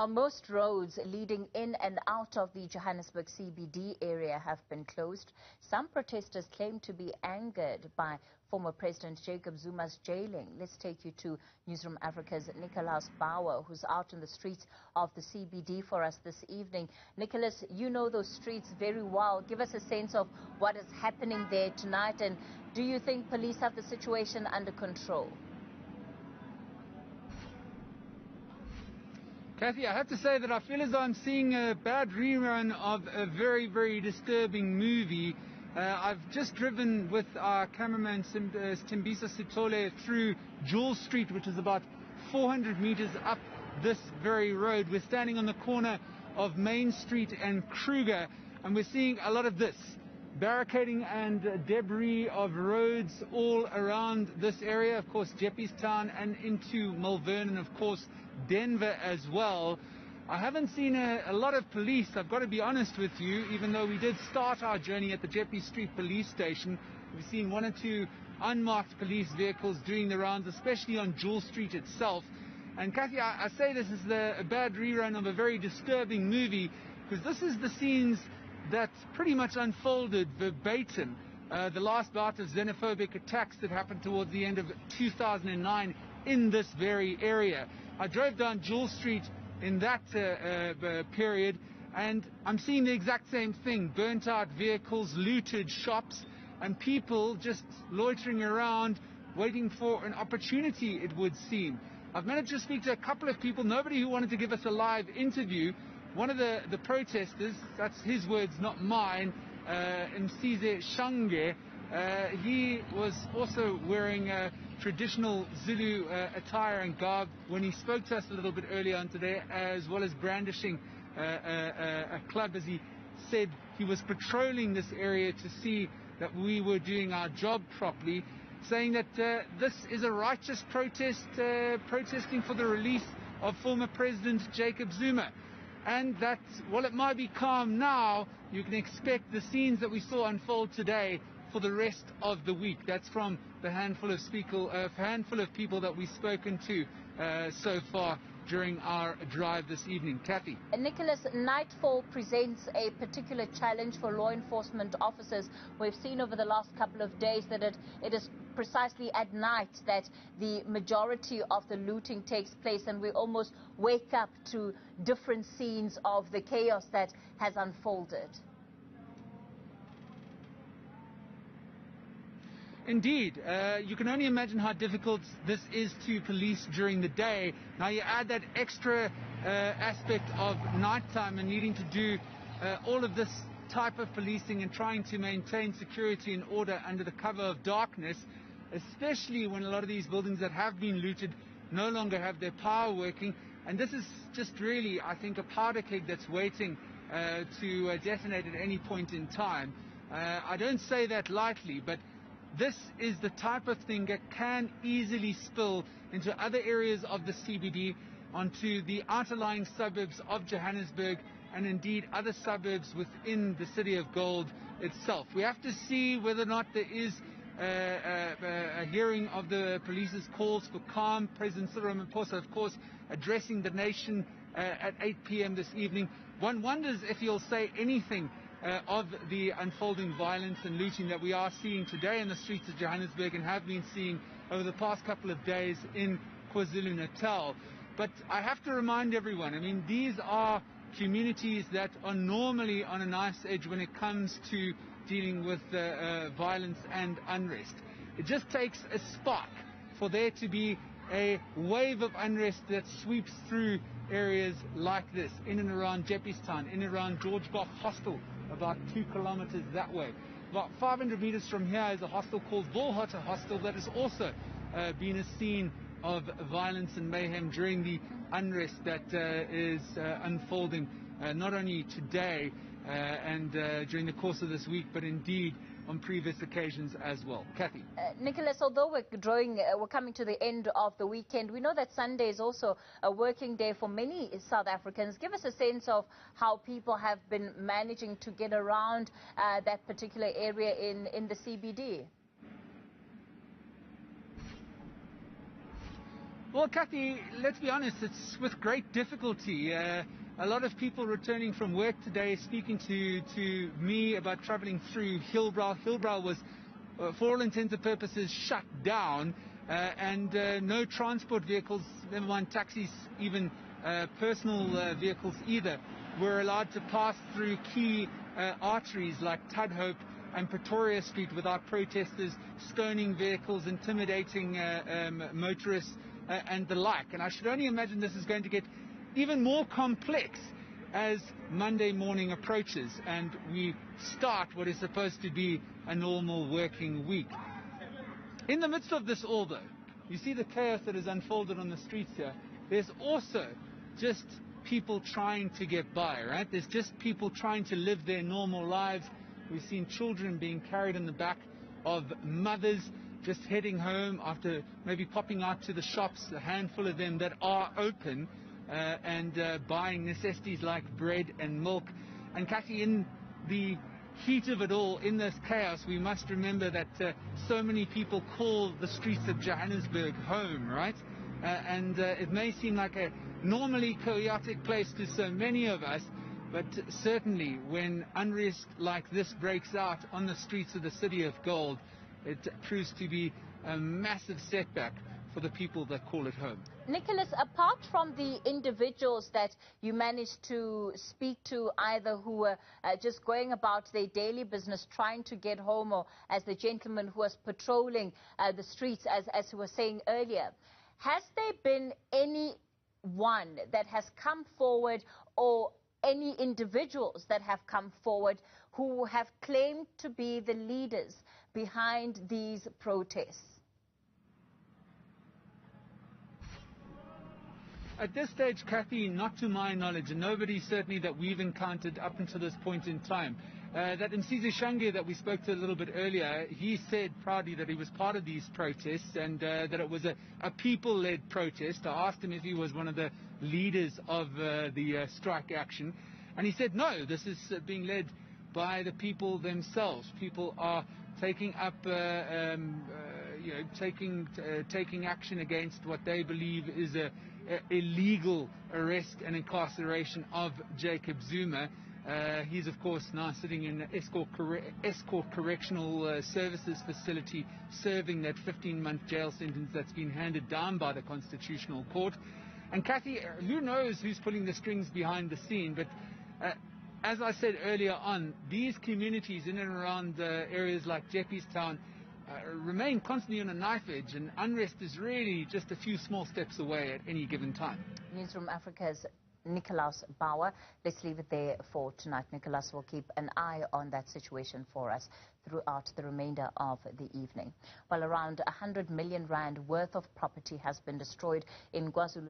Most roads leading in and out of the Johannesburg CBD area have been closed. Some protesters claim to be angered by former President Jacob Zuma's jailing. Let's take you to Newzroom Afrika's Nickolaus Bauer, who's out in the streets of the CBD for us this evening. Nickolaus, you know those streets very well. Give us a sense of what is happening there tonight, and do you think police have the situation under control? Kathy, I have to say that I feel as though I'm seeing a bad rerun of a very, very disturbing movie. I've just driven with our cameraman Timbisa Sitole through Jules Street, which is about 400 meters up this very road. We're standing on the corner of Main Street and Kruger, and we're seeing a lot of this barricading and debris of roads all around this area, of course Jeppystown and into Malvern, and of course Denver as well. I haven't seen a lot of police, I've got to be honest with you, even though we did start our journey at the Jeppy Street police station. We've seen one or two unmarked police vehicles doing the rounds, especially on Jules Street itself. And Kathy, I say this is a bad rerun of a very disturbing movie, because this is the scenes that pretty much unfolded verbatim the last bout of xenophobic attacks that happened towards the end of 2009 in this very area. I drove down Jules Street in that period, and I'm seeing the exact same thing. Burnt out vehicles, looted shops, and people just loitering around waiting for an opportunity, it would seem. I've managed to speak to a couple of people, nobody who wanted to give us a live interview. One of the protesters, that's his words, not mine, Msize Shange, he was also wearing traditional Zulu attire and garb when he spoke to us a little bit earlier on today, as well as brandishing a club, as he said he was patrolling this area to see that we were doing our job properly, saying that this is a righteous protest, protesting for the release of former President Jacob Zuma. And that while it might be calm now, you can expect the scenes that we saw unfold today for the rest of the week. That's from the handful of people that we've spoken to so far during our drive this evening. Kathy. Nickolaus, nightfall presents a particular challenge for law enforcement officers. We've seen over the last couple of days that it is precisely at night that the majority of the looting takes place, and we almost wake up to different scenes of the chaos that has unfolded. Indeed, you can only imagine how difficult this is to police during the day. Now you add that extra aspect of nighttime and needing to do all of this type of policing and trying to maintain security and order under the cover of darkness, especially when a lot of these buildings that have been looted no longer have their power working. And this is just really, I think, a powder keg that's waiting to detonate at any point in time. I don't say that lightly, but this is the type of thing that can easily spill into other areas of the CBD, onto the outlying suburbs of Johannesburg, and indeed other suburbs within the City of Gold itself. We have to see whether or not there is a hearing of the police's calls for calm. President Cyril Ramaphosa, of course, addressing the nation at 8 p.m. this evening. One wonders if he'll say anything of the unfolding violence and looting that we are seeing today in the streets of Johannesburg and have been seeing over the past couple of days in KwaZulu-Natal. But I have to remind everyone, I mean, these are communities that are normally on a nice edge when it comes to dealing with violence and unrest. It just takes a spark for there to be a wave of unrest that sweeps through areas like this, in and around Jeppystown, in and around George Gough Hostel, about 2 kilometers that way. About 500 meters from here is a hostel called Volhotter Hostel that has also been a scene of violence and mayhem during the unrest that is unfolding not only today and during the course of this week, but indeed on previous occasions as well. Kathy. Nickolaus, although we're coming to the end of the weekend, we know that Sunday is also a working day for many South Africans. Give us a sense of how people have been managing to get around that particular area in the CBD. Well, Kathy, let's be honest, it's with great difficulty. A lot of people returning from work today speaking to me about traveling through Hillbrow. Hillbrow was, for all intents and purposes, shut down, and no transport vehicles, never mind taxis, even personal vehicles either, were allowed to pass through key arteries like Tudhope and Pretoria Street without protesters stoning vehicles, intimidating motorists and the like. And I should only imagine this is going to get even more complex as Monday morning approaches and we start what is supposed to be a normal working week. In the midst of this all, though, you see the chaos that has unfolded on the streets here. There's also just people trying to get by, right? There's just people trying to live their normal lives. We've seen children being carried in the back of mothers just heading home after maybe popping out to the shops, a handful of them that are open, and buying necessities like bread and milk. And Kathy, in the heat of it all, in this chaos, we must remember that so many people call the streets of Johannesburg home, right? And it may seem like a normally chaotic place to so many of us, but certainly when unrest like this breaks out on the streets of the city of gold, it proves to be a massive setback for the people that call it home. Nickolaus, apart from the individuals that you managed to speak to, either who were just going about their daily business trying to get home, or as the gentleman who was patrolling the streets, as we were saying earlier, has there been anyone that has come forward, or any individuals that have come forward who have claimed to be the leaders behind these protests? At this stage, Kathy, not to my knowledge, and nobody certainly that we've encountered up until this point in time. That Msizi Shange that we spoke to a little bit earlier, he said proudly that he was part of these protests and that it was a people-led protest. I asked him if he was one of the leaders of the strike action, and he said no, this is being led by the people themselves. People are taking up, taking action against what they believe is a illegal arrest and incarceration of Jacob Zuma. He's, of course, now sitting in the Escort Correctional Services facility, serving that 15-month jail sentence that's been handed down by the Constitutional Court. And Kathy, who knows who's pulling the strings behind the scene, but as I said earlier on, these communities in and around areas like Jeppystown remain constantly on a knife edge, and unrest is really just a few small steps away at any given time. Newzroom Afrika's Nickolaus Bauer. Let's leave it there for tonight. Nickolaus will keep an eye on that situation for us throughout the remainder of the evening. Well, around 100 million rand worth of property has been destroyed in KwaZulu.